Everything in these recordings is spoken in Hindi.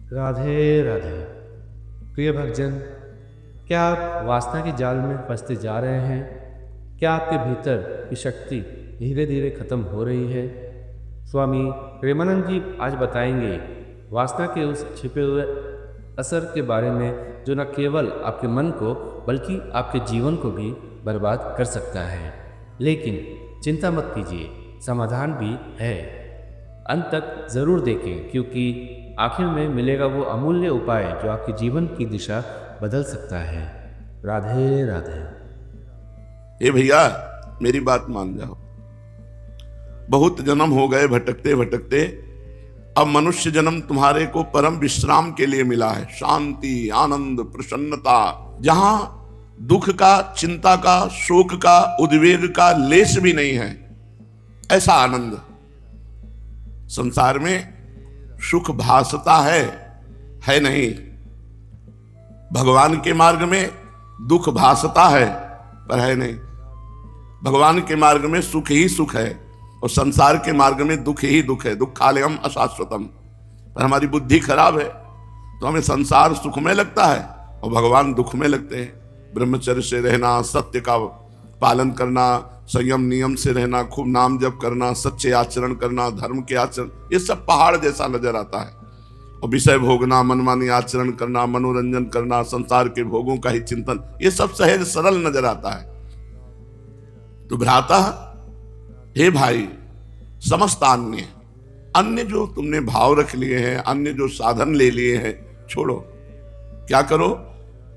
राधे राधे। प्रिय भक्तजन, क्या आप वासना के जाल में फंसते जा रहे हैं? क्या आपके भीतर की शक्ति धीरे धीरे खत्म हो रही है? स्वामी प्रेमानंद जी आज बताएंगे वासना के उस छिपे हुए असर के बारे में जो न केवल आपके मन को बल्कि आपके जीवन को भी बर्बाद कर सकता है। लेकिन चिंता मत कीजिए, समाधान भी है। अंत तक जरूर देखें, क्योंकि आखिर में मिलेगा वो अमूल्य उपाय जो आपके जीवन की दिशा बदल सकता है। राधे राधे। ए भैया, मेरी बात मान जाओ। बहुत जन्म हो गए भटकते भटकते, अब मनुष्य जन्म तुम्हारे को परम विश्राम के लिए मिला है। शांति, आनंद, प्रसन्नता, जहां दुख का, चिंता का, शोक का, उद्वेग का लेश भी नहीं है, ऐसा आनंद। संसार में सुख भासता है नहीं। भगवान के मार्ग में दुख भासता है, पर है नहीं। भगवान के मार्ग में सुख ही सुख है और संसार के मार्ग में दुख ही दुख है। दुखालयम अशाश्वतम। पर हमारी बुद्धि खराब है तो हमें संसार सुख में लगता है और भगवान दुख में लगते हैं। ब्रह्मचर्य से रहना, सत्य का पालन करना, संयम नियम से रहना, खूब नाम जप करना, सच्चे आचरण करना, धर्म के आचरण, ये सब पहाड़ जैसा नजर आता है। और विषय भोगना, मनमानी आचरण करना, मनोरंजन करना, संसार के भोगों का ही चिंतन, ये सब सहज सरल नजर आता है। तो भ्राता, हे भाई, समस्त अन्य जो तुमने भाव रख लिए हैं, अन्य जो साधन ले लिए हैं, छोड़ो। क्या करो?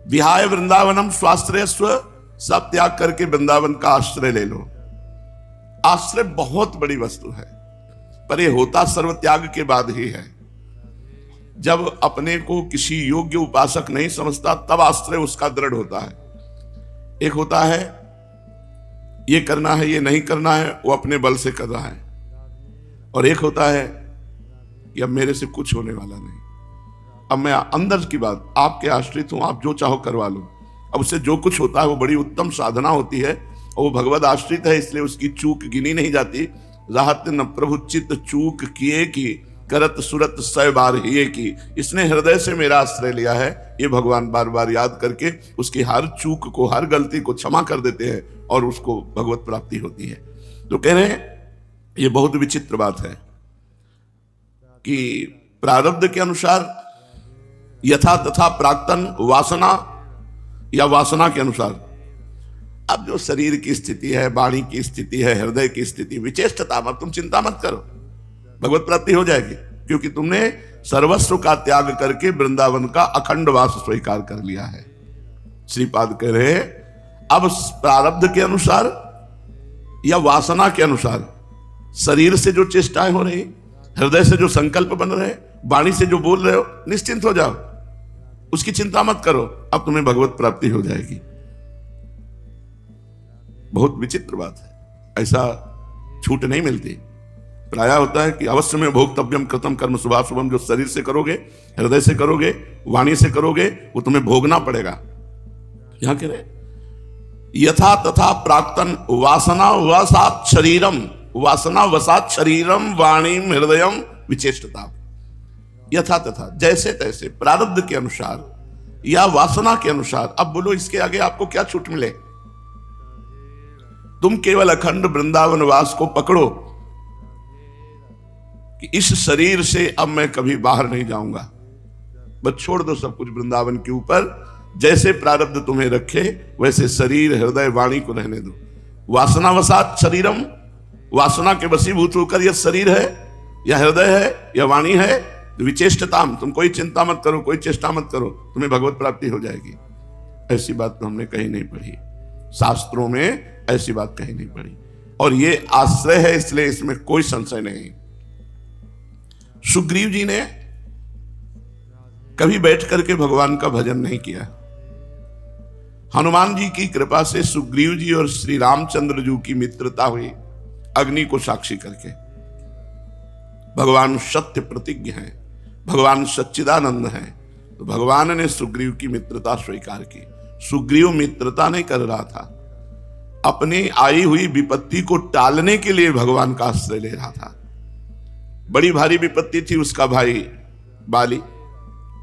विहाय वृंदावनम स्वाश्रय स्व, सब त्याग करके वृंदावन का आश्रय ले लो। आश्रय बहुत बड़ी वस्तु है, पर यह होता सर्व त्याग के बाद ही है। जब अपने को किसी योग्य उपासक नहीं समझता, तब आश्रय उसका दृढ़ होता है। एक होता है ये करना है, ये नहीं करना है, वो अपने बल से कर रहा है। और एक होता है कि अब मेरे से कुछ होने वाला नहीं, अब मैं अंदर की बात, आपके आश्रित हूं, आप जो चाहो करवा लो। अब उससे जो कुछ होता है वो बड़ी उत्तम साधना होती है, और वो भगवद आश्रित है, इसलिए उसकी चूक गिनी नहीं जाती। राहत न प्रभु चित्त चूक किए की, करत सुरत सय बार हिए की। इसने हृदय से मेरा आश्रय लिया है, ये भगवान बार बार याद करके उसकी हर चूक को, हर गलती को क्षमा कर देते हैं और उसको भगवत प्राप्ति होती है। तो कह रहे हैं ये बहुत विचित्र बात है कि प्रारब्ध के अनुसार यथा तथा प्राक्तन वासना, या वासना के अनुसार अब जो शरीर की स्थिति है, वाणी की स्थिति है, हृदय की स्थिति, विचेष्टता, अब तुम चिंता मत करो, भगवत प्राप्ति हो जाएगी, क्योंकि तुमने सर्वस्व का त्याग करके वृंदावन का अखंड वास स्वीकार कर लिया है। श्रीपाद कह रहे अब प्रारब्ध के अनुसार या वासना के अनुसार शरीर से जो चेष्टाएं हो रही, हृदय से जो संकल्प बन रहे, वाणी से जो बोल रहे हो, निश्चिंत हो जाओ, उसकी चिंता मत करो, अब तुम्हें भगवत प्राप्ति हो जाएगी। बहुत विचित्र बात है, ऐसा छूट नहीं मिलती। प्रायः होता है कि अवश्य में भोक्तव्यम कृतम कर्म शुभाशुभम, जो शरीर से करोगे, हृदय से करोगे, वाणी से करोगे, वो तुम्हें भोगना पड़ेगा। यहां कह रहे यथा तथा प्राक्तन वासना वसात शरीरम, वासना वसात शरीरम वाणीम हृदयम विचेष्टता। यथा तथा, जैसे तैसे, प्रारब्ध के अनुसार या वासना के अनुसार। अब बोलो इसके आगे आपको क्या छूट मिले? तुम केवल अखंड वृंदावन वास को पकड़ो कि इस शरीर से अब मैं कभी बाहर नहीं जाऊंगा, बस छोड़ दो सब कुछ वृंदावन के ऊपर। जैसे प्रारब्ध तुम्हें रखे वैसे शरीर, हृदय, वाणी को रहने दो। वासना वसात शरीरम, वासना के वशीभूत होकर यह शरीर है या हृदय है या वाणी है, विचेष्टताम, तुम कोई चिंता मत करो, कोई चेष्टा मत करो, तुम्हें भगवत प्राप्ति हो जाएगी। ऐसी बात तो हमने कहीं नहीं पढ़ी, शास्त्रों में ऐसी बात कहीं नहीं पढ़ी, और ये आश्रय है, इसलिए इसमें कोई संशय नहीं। सुग्रीव जी ने कभी बैठ करके भगवान का भजन नहीं किया। हनुमान जी की कृपा से सुग्रीव जी और श्री रामचंद्र जी की मित्रता हुई, अग्नि को साक्षी करके। भगवान सत्य प्रतिज्ञ हैं, भगवान सच्चिदानंद हैं, तो भगवान ने सुग्रीव की मित्रता स्वीकार की। सुग्रीव मित्रता नहीं कर रहा था, अपनी आई हुई विपत्ति को टालने के लिए भगवान का आश्रय ले रहा था। बड़ी भारी विपत्ति थी उसका भाई बाली,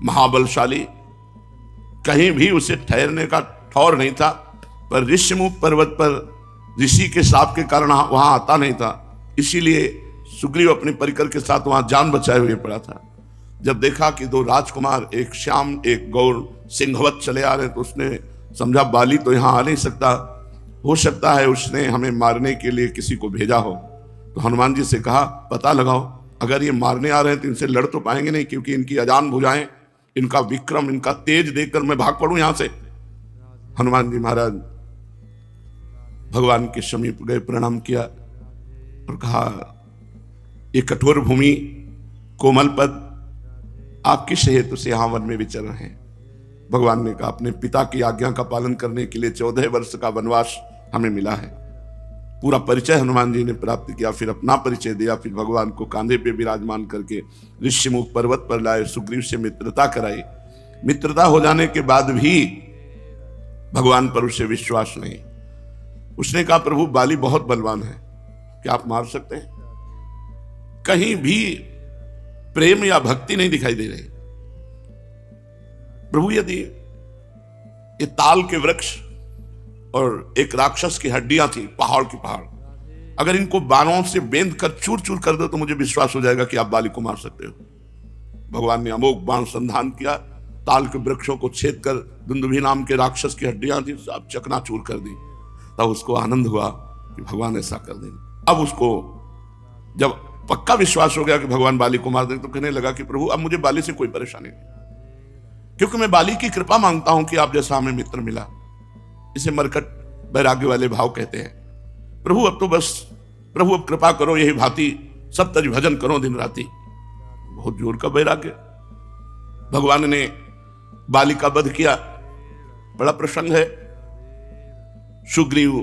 महाबलशाली, कहीं भी उसे ठहरने का ठौर नहीं था, पर ऋष्यमुख पर्वत पर ऋषि के शाप के कारण वहां आता नहीं था, इसीलिए सुग्रीव अपने परिकर के साथ वहां जान बचाए हुए पड़ा था। जब देखा कि दो राजकुमार, एक श्याम एक गौर, सिंहवत चले आ रहे, तो उसने समझा बाली तो यहां आ नहीं सकता, हो सकता है उसने हमें मारने के लिए किसी को भेजा हो। तो हनुमान जी से कहा पता लगाओ, अगर ये मारने आ रहे हैं तो इनसे लड़ तो पाएंगे नहीं, क्योंकि इनकी अजान भुजाएं, इनका विक्रम, इनका तेज देखकर मैं भाग पड़ूं यहां से। हनुमान जी महाराज भगवान के समीप गए, प्रणाम किया और कहा ये कठोर भूमि, कोमल पद, आप किस हेतु से यहां वन में विचर रहे हैं? भगवान ने कहा अपने पिता की आज्ञा का पालन करने के लिए 14 वर्ष का वनवास हमें मिला है। पूरा परिचय हनुमान जी ने प्राप्त किया, फिर अपना परिचय दिया, फिर भगवान को कांधे पे विराजमान करके ऋष्यमुख पर्वत पर लाए, सुग्रीव से मित्रता कराई। मित्रता हो जाने के बाद भी भगवान पर उसे विश्वास नहीं। उसने कहा प्रभु बाली बहुत बलवान है, क्या आप मार सकते हैं? कहीं भी प्रेम या भक्ति नहीं दिखाई दे रही। प्रभु यदि ये ताल के वृक्ष और एक राक्षस की हड्डियां थी, पहाड़ की पहाड़, अगर इनको बाणों से बेंध कर चूर चूर कर दो तो मुझे विश्वास हो जाएगा कि आप बाली को मार सकते हो। भगवान ने अमोघ बाण संधान किया, ताल के वृक्षों को छेद कर दुंदुभी नाम के राक्षस की हड्डियां थी सब चकनाचूर कर दी। तब उसको आनंद हुआ कि भगवान ऐसा कर देंगे। अब उसको जब पक्का विश्वास हो गया कि भगवान बाली को मार देंगे, तो कहने लगा कि प्रभु अब मुझे बाली से कोई परेशानी नहीं, क्योंकि मैं बाली की कृपा मांगता हूं कि आप जैसा हमें मित्र मिला। इसे मरकट वैराग्य वाले भाव कहते हैं। प्रभु अब तो बस, प्रभु अब कृपा करो, यही भांति सब तज भजन करो दिन राति। बहुत जोर का वैराग्य। भगवान ने बाली का वध किया, बड़ा प्रसंग है। सुग्रीव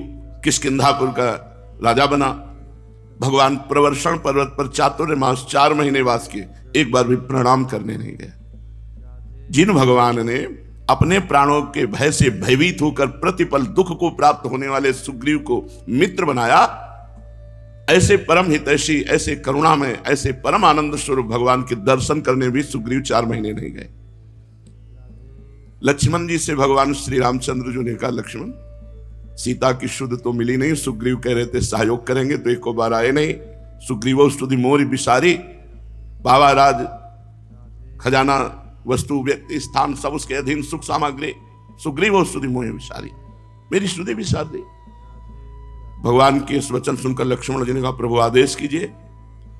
किष्किंधापुर का राजा बना। भगवान प्रवर्षण पर्वत पर चातुर्मास 4 महीने वास किए, एक बार भी प्रणाम करने नहीं गए। जिन भगवान ने अपने प्राणों के भय से भयभीत होकर प्रतिपल दुख को प्राप्त होने वाले सुग्रीव को मित्र बनाया, ऐसे परम हितैषी, ऐसे करुणामय, ऐसे परम आनंद स्वरूप भगवान के दर्शन करने भी सुग्रीव 4 महीने नहीं गए। लक्ष्मण जी से भगवान श्री रामचंद्र जी ने कहा लक्ष्मण सीता की शुद्ध तो मिली नहीं, सुग्रीव कह रहे थे सहयोग करेंगे तो एक बार आए नहीं। सुग्रीव स्तुति मोरी बिसारी, बाबा राज खजाना वस्तु व्यक्ति स्थान सब उसके अधीन, सुख सामग्री, सुग्रीव स्तुति मोहि विसारी, मेरी स्तुति विसार दी। भगवान के इस वचन सुनकर लक्ष्मण जी ने कहा प्रभु आदेश कीजिए।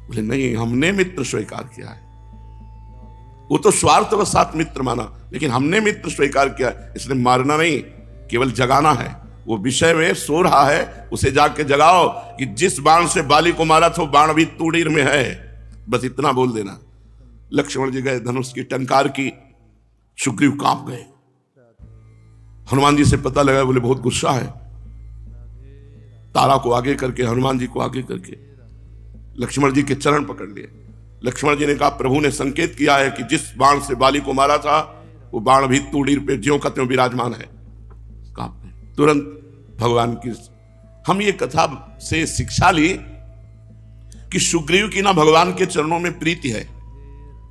बोले नहीं, हमने मित्र स्वीकार किया है। वो तो स्वार्थवशात मित्र माना, लेकिन हमने मित्र स्वीकार किया, इसलिए मारना नहीं, केवल जगाना है। वो विषय में सो रहा है, उसे जाके जगाओ कि जिस बाण से बाली को मारा था बाण भी तूड़ीर में है, बस इतना बोल देना। लक्ष्मण जी गए, धनुष की टंकार की, सुग्रीव कांप गए। हनुमान जी से पता लगा, बोले बहुत गुस्सा है। तारा को आगे करके, हनुमान जी को आगे करके लक्ष्मण जी के चरण पकड़ लिए। लक्ष्मण जी ने कहा प्रभु ने संकेत किया है कि जिस बाण से बाली को मारा था वो बाण भी तूड़ीर पे ज्यों का त्यों विराजमान है। तुरंत भगवान की हम ये कथा से शिक्षा ली कि सुग्रीव की ना भगवान के चरणों में प्रीति है,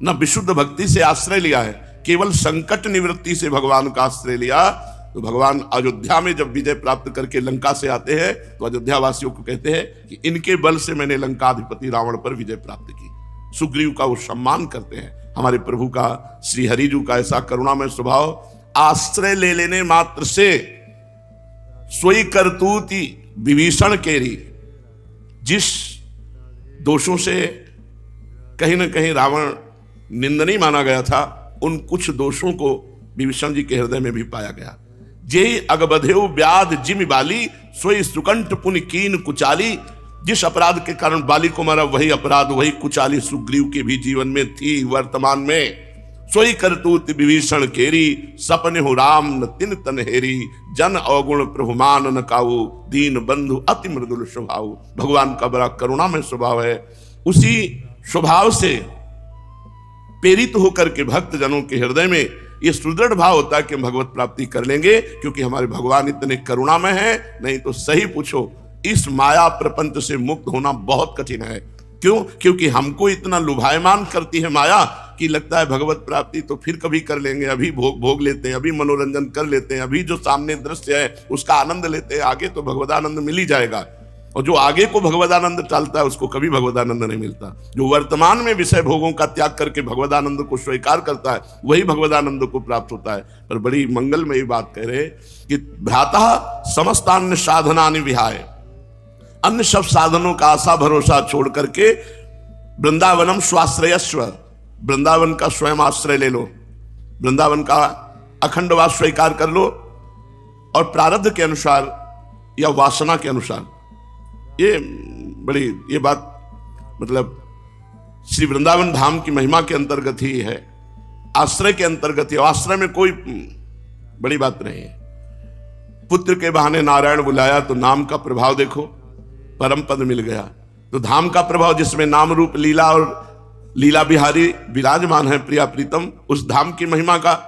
ना विशुद्ध भक्ति से आश्रय लिया है, केवल संकट निवृत्ति से भगवान का आश्रय लिया। तो भगवान अयोध्या में जब विजय प्राप्त करके लंका से आते हैं तो अयोध्या वासियों को कहते हैं कि इनके बल से मैंने लंकाधिपति रावण पर विजय प्राप्त की। सुग्रीव का वो सम्मान करते हैं। हमारे प्रभु का, श्री हरिजू का ऐसा करुणामय स्वभाव, आश्रय ले लेने मात्र से सोई करतूती विभीषण केरी। जिस दोषों से कहीं ना कहीं रावण निंदनीय माना गया था, उन कुछ दोषों को विभीषण जी के हृदय में भी पाया गया। जेहि अगबधेउ व्याध जिमि बाली, सोई सुकंठ पुनि कीन कुचाली। जिस अपराध के कारण बाली को मारा वही अपराध, वही कुचाली सुग्रीव के भी जीवन में थी वर्तमान में। सोई करतूत विभीषण केरी, सपने हो राम न तिन तन हेरी। जन अवगुण प्रभु मान न काऊ, दीन बंधु अति मृदुल स्वभाव। भगवान का बड़ा करुणामय स्वभाव है। उसी स्वभाव से प्रेरित होकर के भक्त जनों के हृदय में ये सुदृढ़ भाव होता है कि हम भगवत प्राप्ति कर लेंगे, क्योंकि हमारे भगवान इतने करुणामय हैं। नहीं तो सही पूछो, इस माया प्रपंच से मुक्त होना बहुत कठिन है। क्यों? क्योंकि हमको इतना लुभायमान करती है माया कि कि लगता है भगवत प्राप्ति तो फिर कभी कर लेंगे, अभी भोग लेते हैं, अभी मनोरंजन कर लेते हैं, अभी जो सामने दृश्य है उसका आनंद लेते हैं, आगे तो भगवदानंद मिल ही जाएगा। और जो आगे को भगवदानंद टालता है उसको कभी भगवदानंद नहीं मिलता। जो वर्तमान में विषय भोगों का त्याग करके भगवदानंद को स्वीकार करता है वही भगवदानंद को प्राप्त होता है। पर बड़ी मंगलमयी बात कह रहे कि भ्रातः समस्तान्य साधनानि विहाय, अन्य सब साधनों का आशा भरोसा छोड़ करके वृंदावनम स्वाश्रयस्व, वृंदावन का स्वयं आश्रय ले लो, वृंदावन का अखंडवास स्वीकार कर लो, और प्रारब्ध के अनुसार या वासना के अनुसार, ये बात मतलब श्री वृंदावन धाम की महिमा के अंतर्गत ही है, आश्रय के अंतर्गत ही। आश्रय में कोई बड़ी बात नहीं है। पुत्र के बहाने नारायण बुलाया तो नाम का प्रभाव देखो, परम पद मिल गया। तो धाम का प्रभाव जिसमें नाम रूप लीला और लीला बिहारी विराजमान है प्रिया प्रीतम, उस धाम की महिमा का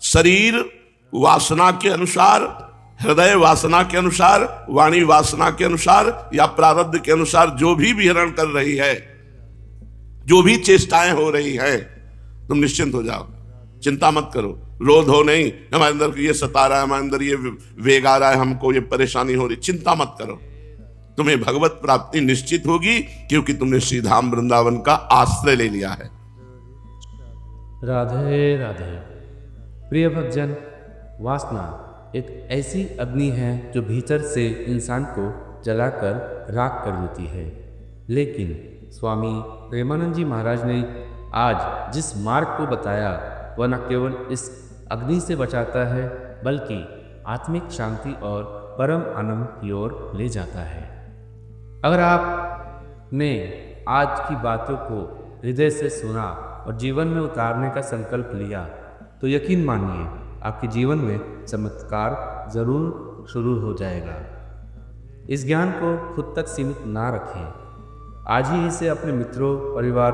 शरीर वासना के अनुसार, हृदय वासना के अनुसार, वाणी वासना के अनुसार या प्रारब्ध के अनुसार जो भी विहरण कर रही है, जो भी चेष्टाएं हो रही है, तुम निश्चिंत हो जाओ, चिंता मत करो, रोध हो नहीं, हमारे अंदर ये सता रहा है, हमारे अंदर ये वेग आ रहा है, हमको ये परेशानी हो रही, चिंता मत करो, तुम्हें भगवत प्राप्ति निश्चित होगी, क्योंकि तुमने श्री धाम वृंदावन का आश्रय ले लिया है। राधे राधे। प्रिय भक्तजन, वासना एक ऐसी अग्नि है जो भीतर से इंसान को जलाकर राख कर देती है। लेकिन स्वामी प्रेमानंद जी महाराज ने आज जिस मार्ग को बताया वह न केवल इस अग्नि से बचाता है बल्कि आत्मिक शांति और परम आनंद की ओर ले जाता है। अगर आपने आज की बातों को हृदय से सुना और जीवन में उतारने का संकल्प लिया तो यकीन मानिए आपके जीवन में चमत्कार जरूर शुरू हो जाएगा। इस ज्ञान को खुद तक सीमित ना रखें, आज ही इसे अपने मित्रों, परिवार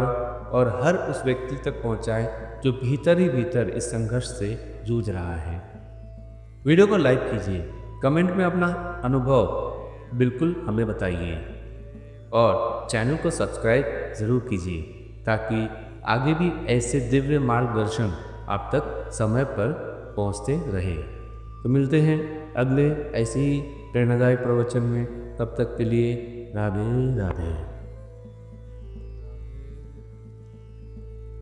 और हर उस व्यक्ति तक पहुंचाएं जो भीतर ही भीतर इस संघर्ष से जूझ रहा है। वीडियो को लाइक कीजिए, कमेंट में अपना अनुभव बिल्कुल हमें बताइए और चैनल को सब्सक्राइब ज़रूर कीजिए ताकि आगे भी ऐसे दिव्य मार्गदर्शन आप तक समय पर पहुंचते रहे। तो मिलते हैं अगले ऐसे ही प्रेरणादायक प्रवचन में, तब तक के लिए राधे राधे।